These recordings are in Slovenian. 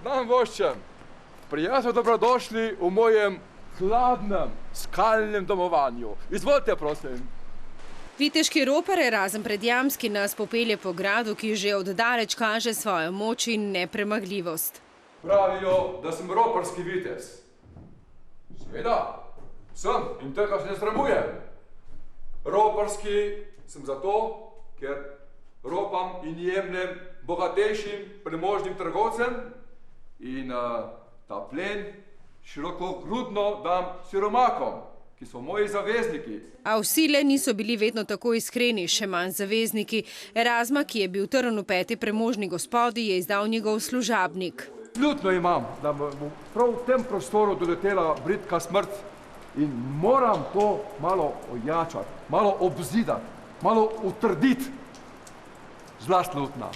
dan, voščem. Prijazno dobrodošli v mojem hladnem, skalnem domovanju. Izvolite, prosim. Viteški ropar Erazem Predjamski nas popelje po gradu, ki že od daleč kaže svojo moč in nepremagljivost. Pravijo, da sem roparski vitez. Seveda, sem in tega se ne sramujem. Roparski sem zato, ker ropam in jemljem bogatejšim, premožnim trgovcem in ta plen širokogrudno dam siromakom, ki so moji zavezniki. A vsi le niso bili vedno tako iskreni, še manj zavezniki. Erazma, ki je bil trn v peti premožni gospodi, je izdal njegov služabnik. Ljutno imam, da bo prav v tem prostoru doletela bridka smrt in moram to malo ojačati, malo obzidati, malo utrditi. Zlast ljutna.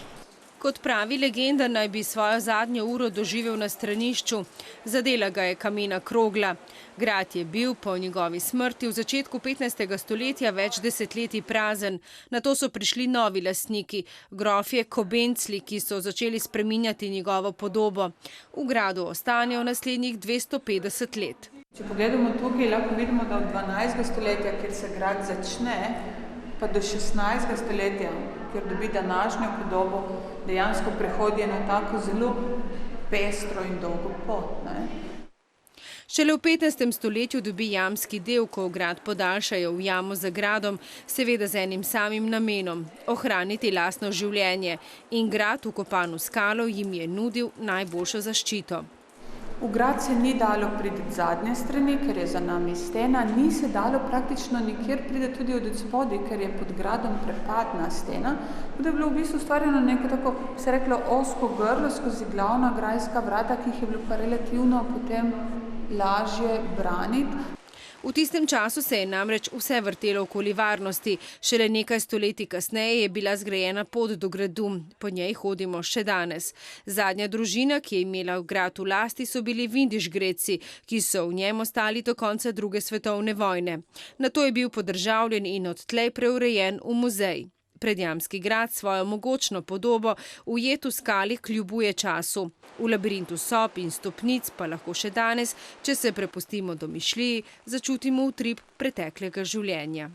Kot pravi legenda, naj bi svojo zadnjo uro doživel na stranišču. Zadela ga je kamena krogla. Grad je bil po njegovi smrti v začetku 15. stoletja več desetletij prazen. Nato so prišli novi lastniki, grofje Kobencli, ki so začeli spreminjati njegovo podobo. V gradu ostane v naslednjih 250 let. Če pogledamo tukaj, lahko vidimo, da od 12. stoletja, kjer se grad začne, pa do 16. stoletja, kjer dobi današnjo podobo, dejansko prehodi na tako zelo pestro in dolgo pot. Šele v 15. stoletju dobi jamski del, ko grad podaljšajo v jamo za gradom, seveda z enim samim namenom – ohraniti lastno življenje. In grad, vkopan v skalo, jim je nudil najboljšo zaščito. V grad se ni dalo priti z zadnje strani, ker je za nami stena, ni se dalo praktično nikjer priti tudi od spodaj, ker je pod gradom prepadna stena. Tako da je bilo v bistvu ustvarjeno neko tako, se reklo, ozko grlo skozi glavna grajska vrata, ki jih je bilo pa relativno potem lažje braniti. V tistem času se je namreč vse vrtelo okoli varnosti. Šele nekaj stoletij kasneje je bila zgrajena pot do gradu. Po njej hodimo še danes. Zadnja družina, ki je imela grad v lasti, so bili Vindišgreci, ki so v njem ostali do konca druge svetovne vojne. Nato je bil podržavljen in odtlej preurejen v muzej. Predjamski grad svojo mogočno podobo ujet v skali kljubuje času. V labirintu sob in stopnic pa lahko še danes, če se prepustimo domišljiji, začutimo utrip preteklega življenja.